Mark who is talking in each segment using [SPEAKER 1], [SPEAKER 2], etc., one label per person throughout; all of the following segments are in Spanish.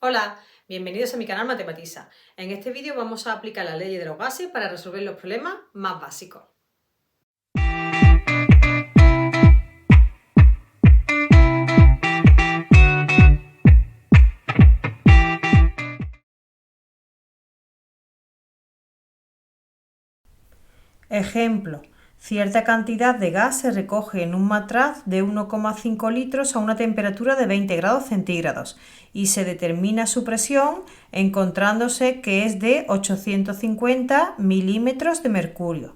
[SPEAKER 1] Hola, bienvenidos a mi canal Matematiza. En este vídeo vamos a aplicar la ley de los gases para resolver los problemas más básicos.
[SPEAKER 2] Ejemplo, cierta cantidad de gas se recoge en un matraz de 1,5 litros a una temperatura de 20 grados centígrados y se determina su presión encontrándose que es de 850 milímetros de mercurio.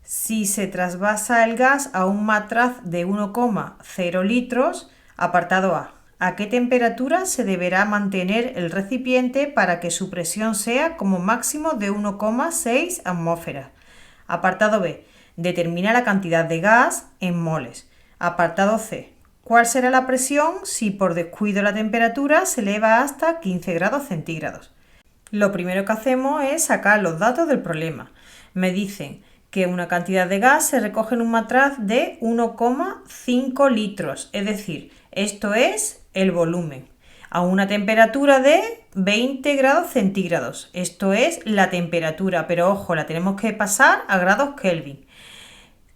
[SPEAKER 2] Si se trasvasa el gas a un matraz de 1,0 litros, apartado ¿a qué temperatura se deberá mantener el recipiente para que su presión sea como máximo de 1,6 atmósferas? Apartado B. Determina la cantidad de gas en moles. Apartado C. ¿Cuál será la presión si por descuido la temperatura se eleva hasta 15 grados centígrados? Lo primero que hacemos es sacar los datos del problema. Me dicen que una cantidad de gas se recoge en un matraz de 1,5 litros, es decir, esto es el volumen, a una temperatura de 20 grados centígrados. Esto es la temperatura, pero ojo, la tenemos que pasar a grados Kelvin.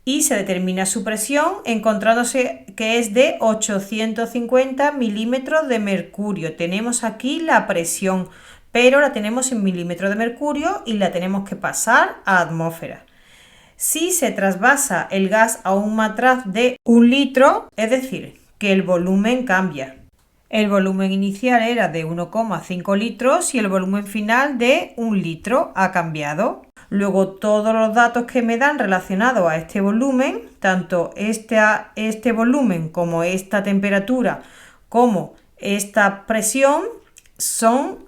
[SPEAKER 2] Y se determina su presión encontrándose que es de 850 milímetros de mercurio. Tenemos aquí la presión, pero la tenemos en milímetros de mercurio y la tenemos que pasar a atmósfera. Si se trasvasa el gas a un matraz de 1 litro, es decir, que el volumen cambia. El volumen inicial era de 1,5 litros y el volumen final de 1 litro ha cambiado. Luego todos los datos que me dan relacionados a este volumen, tanto este volumen como esta temperatura, como esta presión, son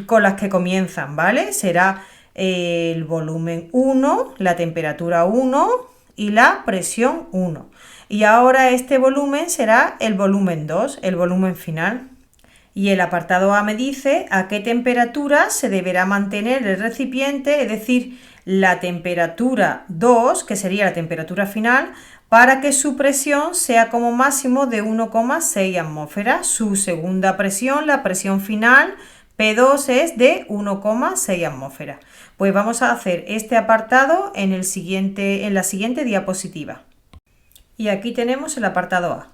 [SPEAKER 2] con las que comienzan, ¿vale? Será el volumen 1, la temperatura 1 y la presión 1. Y ahora este volumen será el volumen 2, el volumen final. Y el apartado A me dice a qué temperatura se deberá mantener el recipiente, es decir, la temperatura 2, que sería la temperatura final, para que su presión sea como máximo de 1,6 atmósferas. Su segunda presión, la presión final, P2, es de 1,6 atmósferas. Pues vamos a hacer este apartado en la siguiente diapositiva. Y aquí tenemos el apartado A.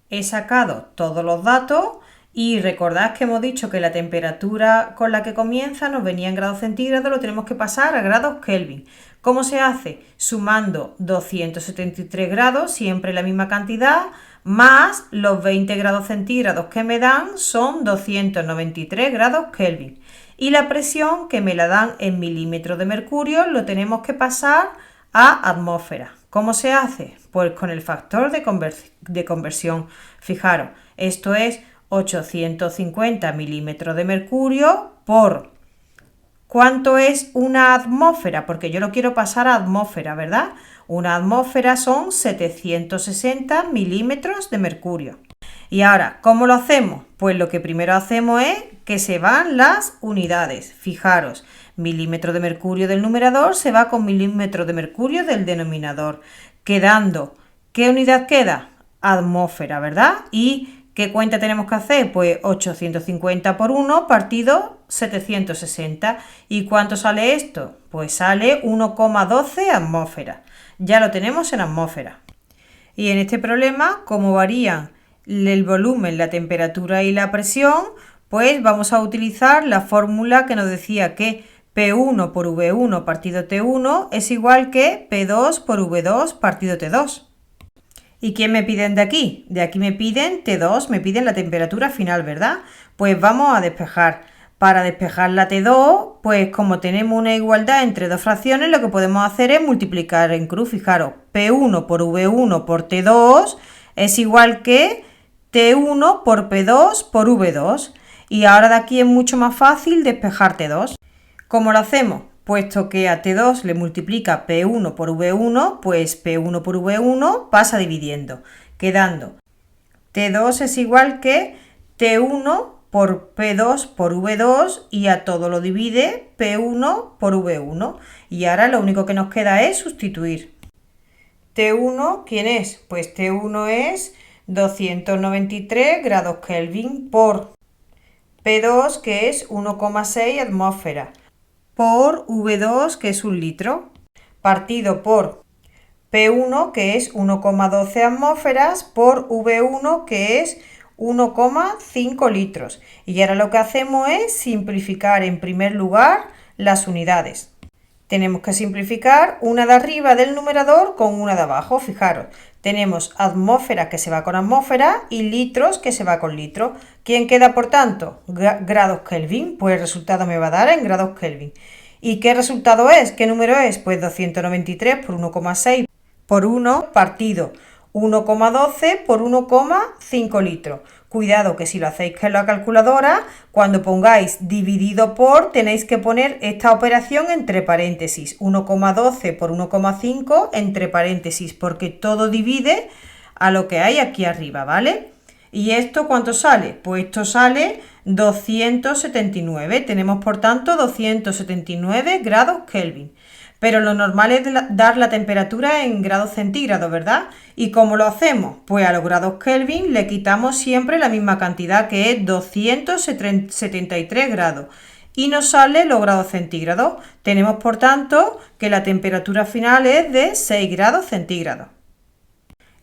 [SPEAKER 2] He sacado todos los datos y recordad que hemos dicho que la temperatura con la que comienza nos venía en grados centígrados, lo tenemos que pasar a grados Kelvin. ¿Cómo se hace? Sumando 273 grados, siempre la misma cantidad, más los 20 grados centígrados que me dan son 293 grados Kelvin. Y la presión que me la dan en milímetros de mercurio lo tenemos que pasar a atmósfera. ¿Cómo se hace? Pues con el factor de conversión. Fijaros, esto es 850 milímetros de mercurio por... ¿Cuánto es una atmósfera? Porque yo lo quiero pasar a atmósfera, ¿verdad? Una atmósfera son 760 milímetros de mercurio. Y ahora, ¿cómo lo hacemos? Pues lo que primero hacemos es que se van las unidades. Fijaros, milímetro de mercurio del numerador se va con milímetros de mercurio del denominador, quedando, ¿qué unidad queda? Atmósfera, ¿verdad? ¿Y qué cuenta tenemos que hacer? Pues 850 por 1 partido 760. ¿Y cuánto sale esto? Pues sale 1,12 atmósferas. Ya lo tenemos en atmósfera. Y en este problema, como varían el volumen, la temperatura y la presión, pues vamos a utilizar la fórmula que nos decía que P1 por V1 partido T1 es igual que P2 por V2 partido T2. ¿Y quién me piden de aquí? De aquí me piden T2, me piden la temperatura final, ¿verdad? Pues vamos a despejar. Para despejar la T2, pues como tenemos una igualdad entre dos fracciones, lo que podemos hacer es multiplicar en cruz. Fijaros, P1 por V1 por T2 es igual que T1 por P2 por V2. Y ahora de aquí es mucho más fácil despejar T2. ¿Cómo lo hacemos? Puesto que a T2 le multiplica P1 por V1, pues P1 por V1 pasa dividiendo, quedando T2 es igual que T1 por P2 por V2 y a todo lo divide P1 por V1. Y ahora lo único que nos queda es sustituir. T1, ¿quién es? Pues T1 es 293 grados Kelvin por P2, que es 1,6 atmósferas, por V2, que es 1 litro, partido por P1, que es 1,12 atmósferas, por V1, que es 1,5 litros. Y ahora lo que hacemos es simplificar en primer lugar las unidades. Tenemos que simplificar una de arriba del numerador con una de abajo. Fijaros, tenemos atmósfera que se va con atmósfera y litros que se va con litros. ¿Quién queda por tanto? Grados Kelvin. Pues el resultado me va a dar en grados Kelvin. ¿Y qué resultado es? ¿Qué número es? Pues 293 por 1,6 por 1 partido 1,12 por 1,5 litros. Cuidado que si lo hacéis con la calculadora, cuando pongáis dividido por, tenéis que poner esta operación entre paréntesis, 1,12 por 1,5 entre paréntesis, porque todo divide a lo que hay aquí arriba, ¿vale? ¿Y esto cuánto sale? Pues esto sale 279. Tenemos por tanto 279 grados Kelvin. Pero lo normal es dar la temperatura en grados centígrados, ¿verdad? ¿Y cómo lo hacemos? Pues a los grados Kelvin le quitamos siempre la misma cantidad, que es 273 grados. Y nos sale los grados centígrados. Tenemos por tanto que la temperatura final es de 6 grados centígrados.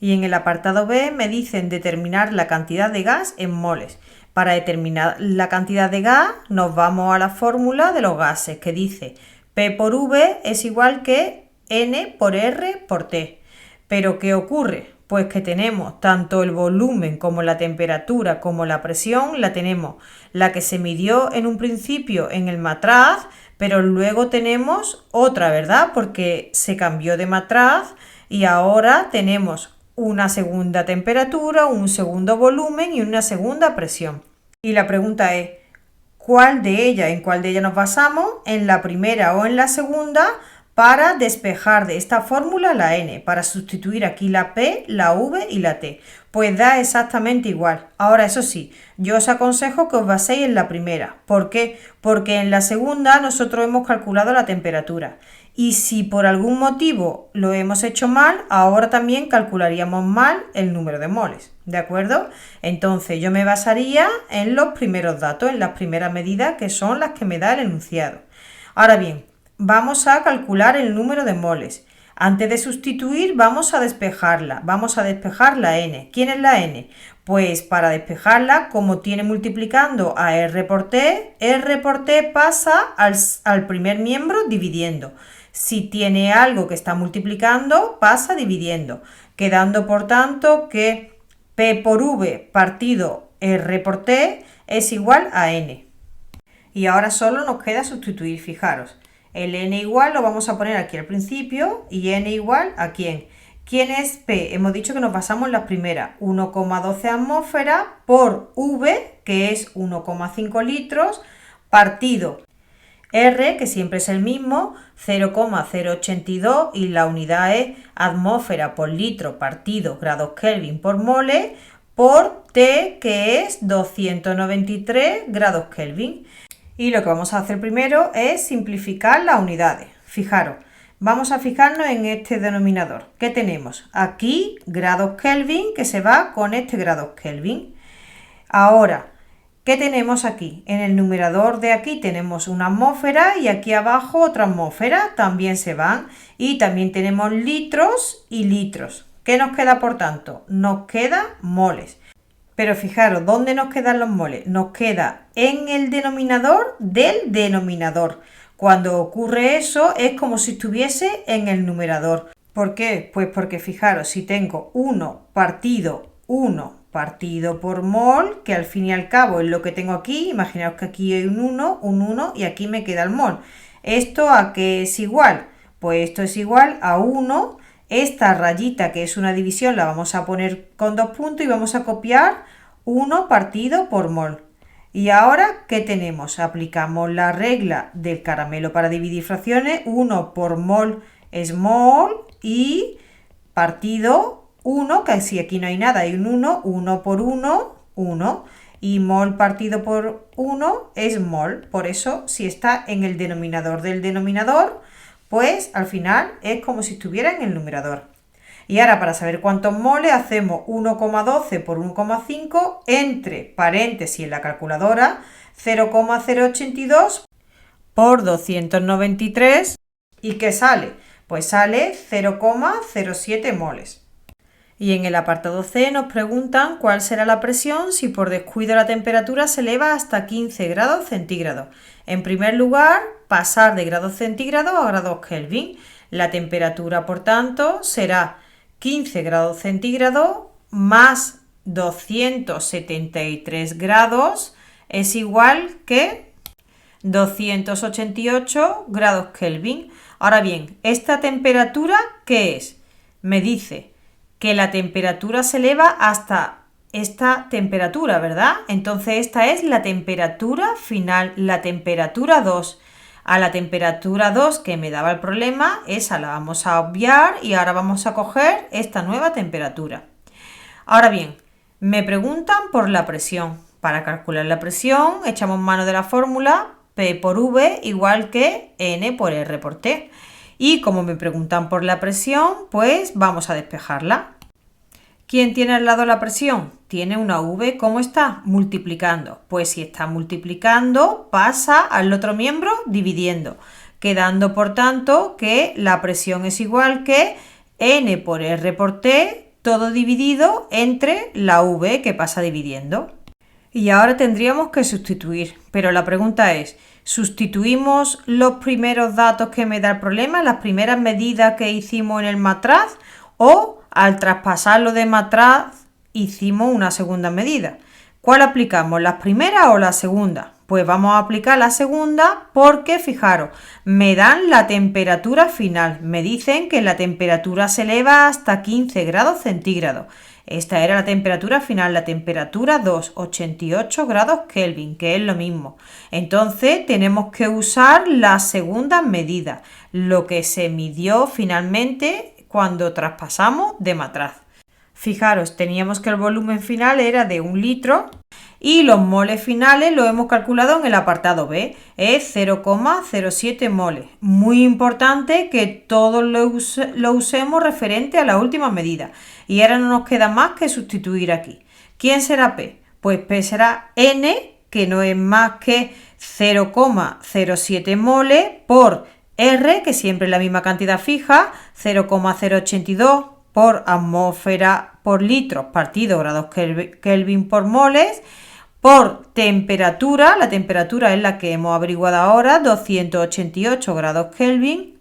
[SPEAKER 2] Y en el apartado B me dicen determinar la cantidad de gas en moles. Para determinar la cantidad de gas nos vamos a la fórmula de los gases, que dice P por V es igual que N por R por T. ¿Pero qué ocurre? Pues que tenemos tanto el volumen como la temperatura como la presión, la tenemos la que se midió en un principio en el matraz, pero luego tenemos otra, ¿verdad? Porque se cambió de matraz y ahora tenemos una segunda temperatura, un segundo volumen y una segunda presión. Y la pregunta es, ¿en cuál de ellas nos basamos? ¿En la primera o en la segunda? Para despejar de esta fórmula la N, para sustituir aquí la P, la V y la T. Pues da exactamente igual. Ahora, eso sí, yo os aconsejo que os baséis en la primera. ¿Por qué? Porque en la segunda nosotros hemos calculado la temperatura. Y si por algún motivo lo hemos hecho mal, ahora también calcularíamos mal el número de moles. ¿De acuerdo? Entonces yo me basaría en los primeros datos, en las primeras medidas, que son las que me da el enunciado. Ahora bien, vamos a calcular el número de moles. Antes de sustituir vamos a despejarla. Vamos a despejar la N. ¿Quién es la N? Pues para despejarla, como tiene multiplicando a R por T pasa al primer miembro dividiendo. Si tiene algo que está multiplicando, pasa dividiendo. Quedando por tanto que P por V partido R por T es igual a N. Y ahora solo nos queda sustituir, fijaros. El N igual lo vamos a poner aquí al principio y N igual a ¿quién? ¿Quién es P? Hemos dicho que nos basamos en las primeras. 1,12 atmósferas por V, que es 1,5 litros, partido R, que siempre es el mismo, 0,082 y la unidad es atmósfera por litro partido grados Kelvin por mole, por T, que es 293 grados Kelvin. Y lo que vamos a hacer primero es simplificar las unidades. Fijaros, vamos a fijarnos en este denominador. ¿Qué tenemos? Aquí grados Kelvin, que se va con este grados Kelvin. Ahora, ¿qué tenemos aquí? En el numerador de aquí tenemos una atmósfera y aquí abajo otra atmósfera, también se van. Y también tenemos litros y litros. ¿Qué nos queda por tanto? Nos quedan moles. Pero fijaros, ¿dónde nos quedan los moles? Nos queda en el denominador del denominador. Cuando ocurre eso es como si estuviese en el numerador. ¿Por qué? Pues porque fijaros, si tengo 1 partido por mol, que al fin y al cabo es lo que tengo aquí, imaginaos que aquí hay un 1 y aquí me queda el mol. ¿Esto a qué es igual? Pues esto es igual a 1. Esta rayita, que es una división, la vamos a poner con 2 puntos y vamos a copiar 1 partido por mol. Y ahora, ¿qué tenemos? Aplicamos la regla del caramelo para dividir fracciones. 1 por mol es mol y partido 1, que si aquí no hay nada, hay un 1 por 1, 1. Y mol partido por 1 es mol. Por eso, si está en el denominador del denominador, pues al final es como si estuviera en el numerador. Y ahora para saber cuántos moles hacemos 1,12 por 1,5 entre paréntesis en la calculadora 0,082 por 293. ¿Y qué sale? Pues sale 0,07 moles. Y en el apartado C nos preguntan cuál será la presión si por descuido la temperatura se eleva hasta 15 grados centígrados. En primer lugar, pasar de grados centígrados a grados Kelvin. La temperatura, por tanto, será 15 grados centígrados más 273 grados es igual que 288 grados Kelvin. Ahora bien, ¿esta temperatura qué es? Me dice que la temperatura se eleva hasta esta temperatura, ¿verdad? Entonces esta es la temperatura final, la temperatura 2. A la temperatura 2 que me daba el problema, esa la vamos a obviar y ahora vamos a coger esta nueva temperatura. Ahora bien, me preguntan por la presión. Para calcular la presión echamos mano de la fórmula P por V igual que N por R por T. Y como me preguntan por la presión, pues vamos a despejarla. ¿Quién tiene al lado la presión? Tiene una V, ¿cómo está? Multiplicando. Pues si está multiplicando, pasa al otro miembro dividiendo, quedando por tanto que la presión es igual que N por R por T, todo dividido entre la V que pasa dividiendo. Y ahora tendríamos que sustituir, pero la pregunta es, ¿sustituimos los primeros datos que me da el problema, las primeras medidas que hicimos en el matraz, o al traspasarlo de matraz hicimos una segunda medida? ¿Cuál aplicamos, las primeras o la segunda? Pues vamos a aplicar la segunda porque, fijaros, me dan la temperatura final. Me dicen que la temperatura se eleva hasta 15 grados centígrados. Esta era la temperatura final, la temperatura 2, 88 grados Kelvin, que es lo mismo. Entonces tenemos que usar la segunda medida, lo que se midió finalmente cuando traspasamos de matraz. Fijaros, teníamos que el volumen final era de 1 litro y los moles finales lo hemos calculado en el apartado B, es 0,07 moles. Muy importante que todos lo usemos referente a la última medida. Y ahora no nos queda más que sustituir aquí. ¿Quién será P? Pues P será N, que no es más que 0,07 moles por R, que siempre es la misma cantidad fija, 0,082 por atmósfera por litros partido grados Kelvin por moles, por temperatura, la temperatura es la que hemos averiguado ahora, 288 grados Kelvin,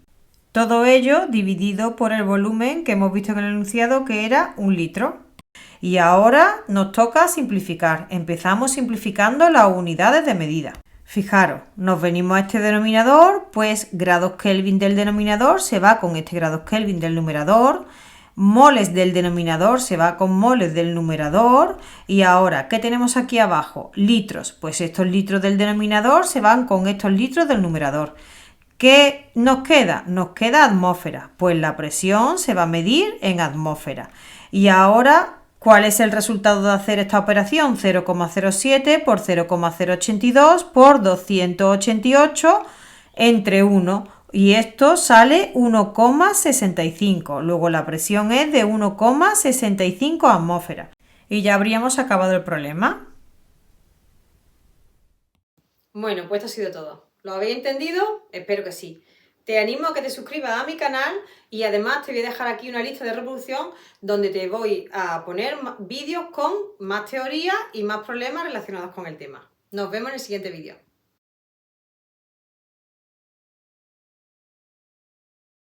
[SPEAKER 2] todo ello dividido por el volumen que hemos visto en el enunciado que era 1 litro. Y ahora nos toca simplificar, empezamos simplificando las unidades de medida. Fijaros, nos venimos a este denominador, pues grados Kelvin del denominador se va con este grados Kelvin del numerador, moles del denominador se va con moles del numerador y ahora, ¿qué tenemos aquí abajo? Litros, pues estos litros del denominador se van con estos litros del numerador. ¿Qué nos queda? Nos queda atmósfera, pues la presión se va a medir en atmósfera. Y ahora, ¿cuál es el resultado de hacer esta operación? 0,07 por 0,082 por 288 entre 1. Y esto sale 1,65. Luego la presión es de 1,65 atmósferas. Y ya habríamos acabado el problema.
[SPEAKER 1] Bueno, pues esto ha sido todo. ¿Lo habéis entendido? Espero que sí. Te animo a que te suscribas a mi canal y además te voy a dejar aquí una lista de reproducción donde te voy a poner vídeos con más teoría y más problemas relacionados con el tema. Nos vemos en el siguiente vídeo.